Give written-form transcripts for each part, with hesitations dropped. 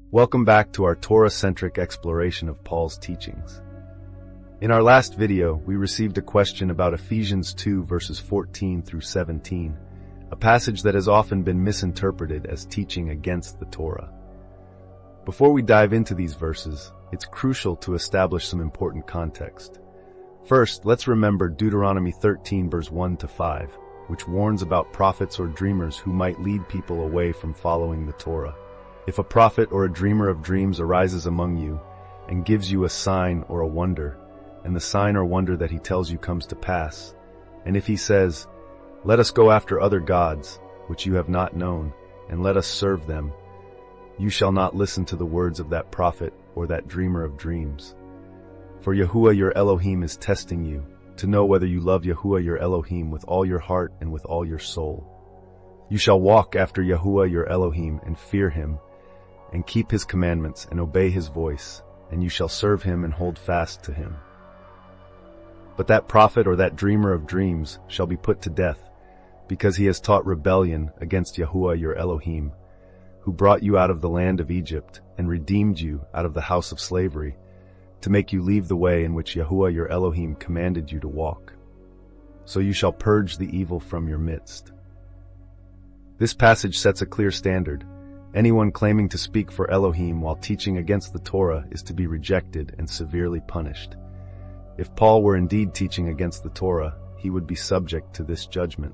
Welcome back to our Torah-centric exploration of Paul's teachings. In our last video, we received a question about Ephesians 2 verses 14 through 17, a passage that has often been misinterpreted as teaching against the Torah. Before we dive into these verses, it's crucial to establish some important context. First, let's remember Deuteronomy 13 verse 1 to 5, which warns about prophets or dreamers who might lead people away from following the Torah. If a prophet or a dreamer of dreams arises among you and gives you a sign or a wonder, and the sign or wonder that he tells you comes to pass, and if he says, "Let us go after other gods, which you have not known, and let us serve them," you shall not listen to the words of that prophet or that dreamer of dreams. For Yahuwah your Elohim is testing you, to know whether you love Yahuwah your Elohim with all your heart and with all your soul. You shall walk after Yahuwah your Elohim and fear him, and keep his commandments and obey his voice, and you shall serve him and hold fast to him. But that prophet or that dreamer of dreams shall be put to death, because he has taught rebellion against Yahuwah your Elohim, who brought you out of the land of Egypt and redeemed you out of the house of slavery, to make you leave the way in which Yahuwah your Elohim commanded you to walk. So you shall purge the evil from your midst. This passage sets a clear standard. Anyone claiming to speak for Elohim while teaching against the Torah is to be rejected and severely punished. If Paul were indeed teaching against the Torah, he would be subject to this judgment.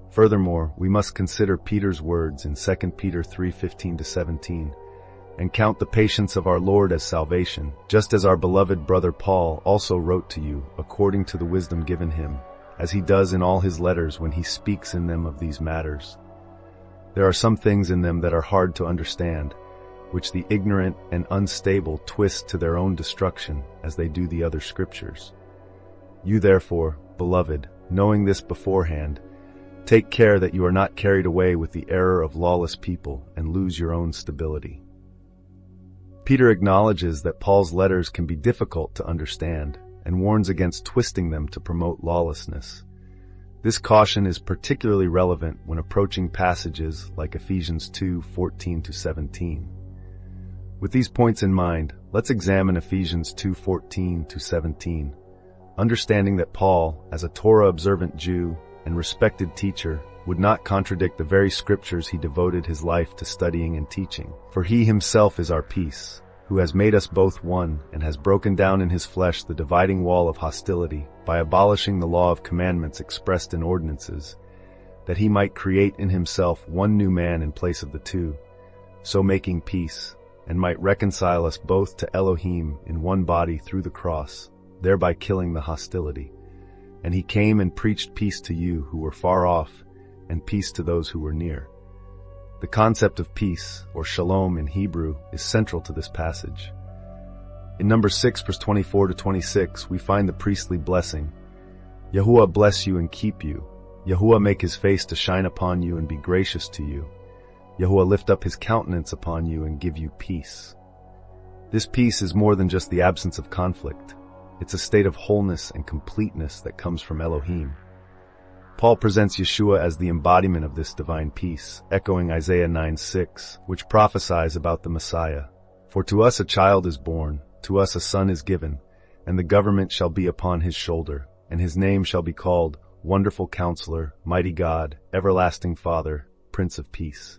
Furthermore, we must consider Peter's words in 2 Peter 3:15-17, and count the patience of our Lord as salvation, just as our beloved brother Paul also wrote to you according to the wisdom given him, as he does in all his letters when he speaks in them of these matters. There are some things in them that are hard to understand, which the ignorant and unstable twist to their own destruction, as they do the other scriptures. You therefore, beloved, knowing this beforehand, take care that you are not carried away with the error of lawless people and lose your own stability. Peter acknowledges that Paul's letters can be difficult to understand and warns against twisting them to promote lawlessness. This caution is particularly relevant when approaching passages like Ephesians 2:14-17. With these points in mind, let's examine Ephesians 2:14-17, understanding that Paul, as a Torah-observant Jew and respected teacher, would not contradict the very scriptures he devoted his life to studying and teaching. For he himself is our peace, who has made us both one and has broken down in his flesh the dividing wall of hostility by abolishing the law of commandments expressed in ordinances, that he might create in himself one new man in place of the two, so making peace, and might reconcile us both to Elohim in one body through the cross, thereby killing the hostility. And he came and preached peace to you who were far off, and peace to those who were near. The concept of peace, or shalom in Hebrew, is central to this passage. In Numbers 6 verse 24-26, we find the priestly blessing. Yahuwah bless you and keep you. Yahuwah make his face to shine upon you and be gracious to you. Yahuwah lift up his countenance upon you and give you peace. This peace is more than just the absence of conflict. It's a state of wholeness and completeness that comes from Elohim. Paul presents Yeshua as the embodiment of this divine peace, echoing Isaiah 9:6, which prophesies about the Messiah. For to us a child is born, to us a son is given, and the government shall be upon his shoulder, and his name shall be called Wonderful Counselor, Mighty God, Everlasting Father, Prince of Peace.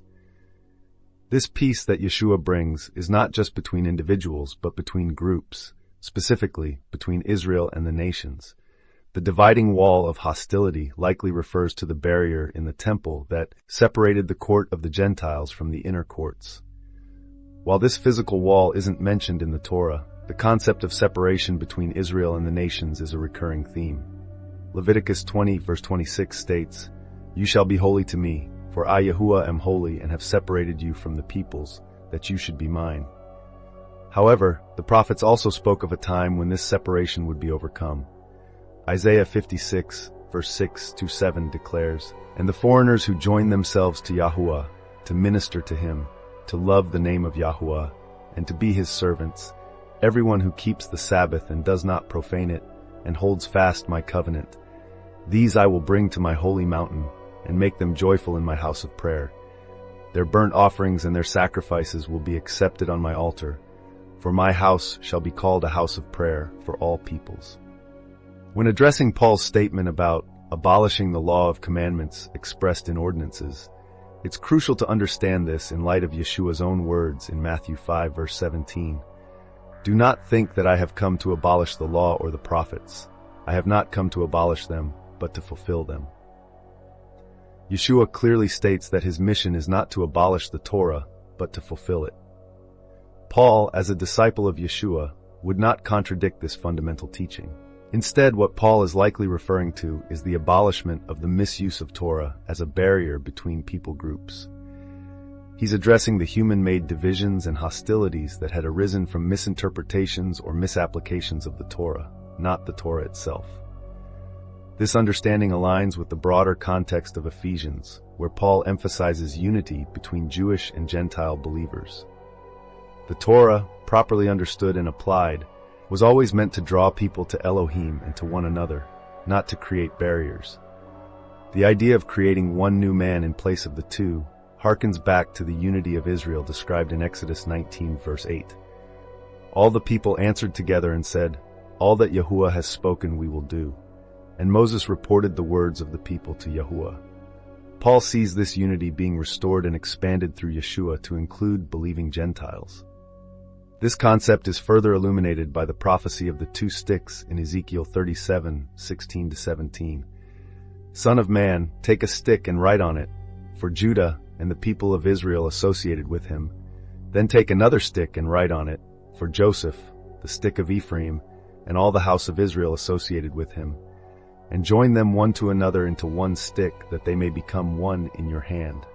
This peace that Yeshua brings is not just between individuals, but between groups, specifically between Israel and the nations. The dividing wall of hostility likely refers to the barrier in the temple that separated the court of the Gentiles from the inner courts. While this physical wall isn't mentioned in the Torah, the concept of separation between Israel and the nations is a recurring theme. Leviticus 20 verse 26 states, "You shall be holy to me, for I Yahuwah am holy and have separated you from the peoples, that you should be mine." However, the prophets also spoke of a time when this separation would be overcome. Isaiah 56, verse 6-7 declares, "And the foreigners who join themselves to Yahuwah, to minister to him, to love the name of Yahuwah, and to be his servants, everyone who keeps the Sabbath and does not profane it, and holds fast my covenant, these I will bring to my holy mountain, and make them joyful in my house of prayer. Their burnt offerings and their sacrifices will be accepted on my altar, for my house shall be called a house of prayer for all peoples. When addressing Paul's statement about abolishing the law of commandments expressed in ordinances, it's crucial to understand this in light of Yeshua's own words in Matthew 5 verse 17. Do not think that I have come to abolish the law or the prophets. I have not come to abolish them, but to fulfill them. Yeshua clearly states that his mission is not to abolish the Torah, but to fulfill it. Paul, as a disciple of Yeshua, would not contradict this fundamental teaching. Instead, what Paul is likely referring to is the abolishment of the misuse of Torah as a barrier between people groups. He's addressing the human-made divisions and hostilities that had arisen from misinterpretations or misapplications of the Torah, not the Torah itself. This understanding aligns with the broader context of Ephesians, where Paul emphasizes unity between Jewish and Gentile believers. The Torah, properly understood and applied, was always meant to draw people to Elohim and to one another, not to create barriers. The idea of creating one new man in place of the two harkens back to the unity of Israel described in Exodus 19 verse 8. All the people answered together and said, "All that Yahuwah has spoken we will do." And Moses reported the words of the people to Yahuwah. Paul sees this unity being restored and expanded through Yeshua to include believing Gentiles. This concept is further illuminated by the prophecy of the two sticks in Ezekiel 37:16-17. Son of man, take a stick and write on it, for Judah and the people of Israel associated with him. Then take another stick and write on it, for Joseph, the stick of Ephraim, and all the house of Israel associated with him. And join them one to another into one stick, that they may become one in your hand.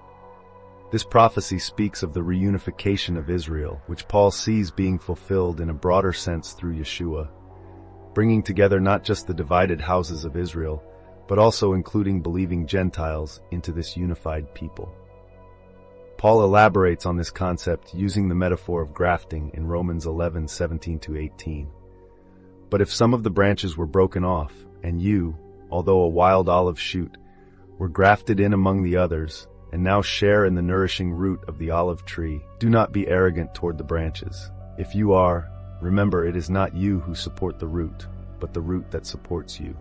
This prophecy speaks of the reunification of Israel, which Paul sees being fulfilled in a broader sense through Yeshua, bringing together not just the divided houses of Israel, but also including believing Gentiles into this unified people. Paul elaborates on this concept using the metaphor of grafting in Romans 11:17-18. But if some of the branches were broken off, and you, although a wild olive shoot, were grafted in among the others, and now share in the nourishing root of the olive tree, do not be arrogant toward the branches. If you are, remember it is not you who support the root, but the root that supports you.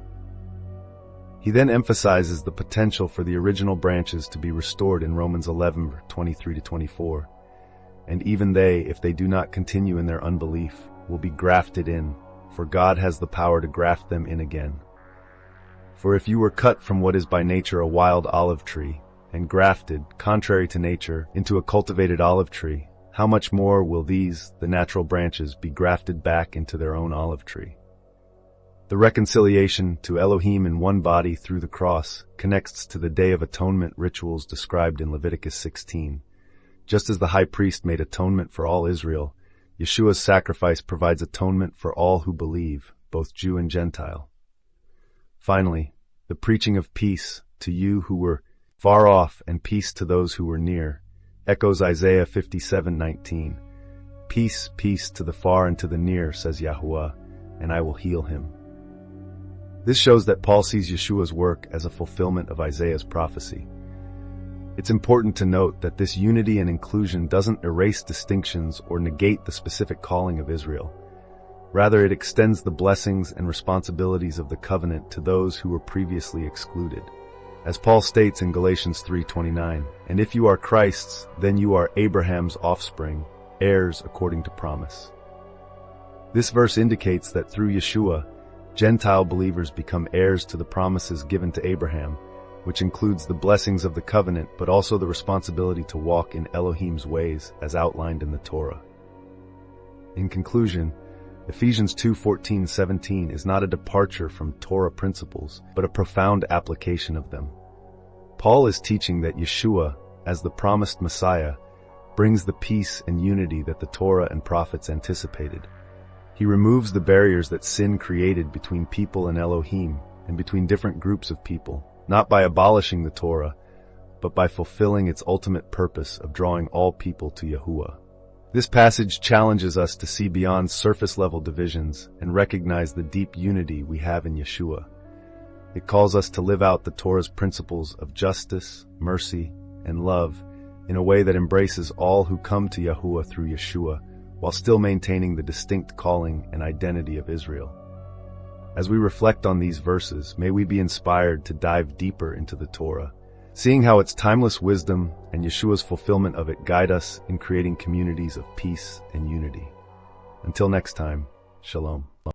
He then emphasizes the potential for the original branches to be restored in Romans 11:23-24. And even they, if they do not continue in their unbelief, will be grafted in, for God has the power to graft them in again. For if you were cut from what is by nature a wild olive tree, and grafted, contrary to nature, into a cultivated olive tree, how much more will these, the natural branches, be grafted back into their own olive tree? The reconciliation to Elohim in one body through the cross connects to the Day of Atonement rituals described in Leviticus 16. Just as the high priest made atonement for all Israel, Yeshua's sacrifice provides atonement for all who believe, both Jew and Gentile. Finally, the preaching of peace to you who were far off and peace to those who were near echoes Isaiah 57:19. Peace, peace to the far and to the near, says Yahuwah, and I will heal him. This shows that Paul sees Yeshua's work as a fulfillment of Isaiah's prophecy. It's important to note that this unity and inclusion doesn't erase distinctions or negate the specific calling of Israel. Rather, it extends the blessings and responsibilities of the covenant to those who were previously excluded. As Paul states in Galatians 3:29, and if you are Christ's, then you are Abraham's offspring, heirs according to promise. This verse indicates that through Yeshua, Gentile believers become heirs to the promises given to Abraham, which includes the blessings of the covenant, but also the responsibility to walk in Elohim's ways as outlined in the Torah. In conclusion, Ephesians 2:14-17 is not a departure from Torah principles, but a profound application of them. Paul is teaching that Yeshua, as the promised Messiah, brings the peace and unity that the Torah and prophets anticipated. He removes the barriers that sin created between people and Elohim, and between different groups of people, not by abolishing the Torah, but by fulfilling its ultimate purpose of drawing all people to Yahuwah. This passage challenges us to see beyond surface-level divisions and recognize the deep unity we have in Yeshua. It calls us to live out the Torah's principles of justice, mercy, and love in a way that embraces all who come to Yahuwah through Yeshua, while still maintaining the distinct calling and identity of Israel. As we reflect on these verses, may we be inspired to dive deeper into the Torah, seeing how its timeless wisdom and Yeshua's fulfillment of it guide us in creating communities of peace and unity. Until next time, Shalom.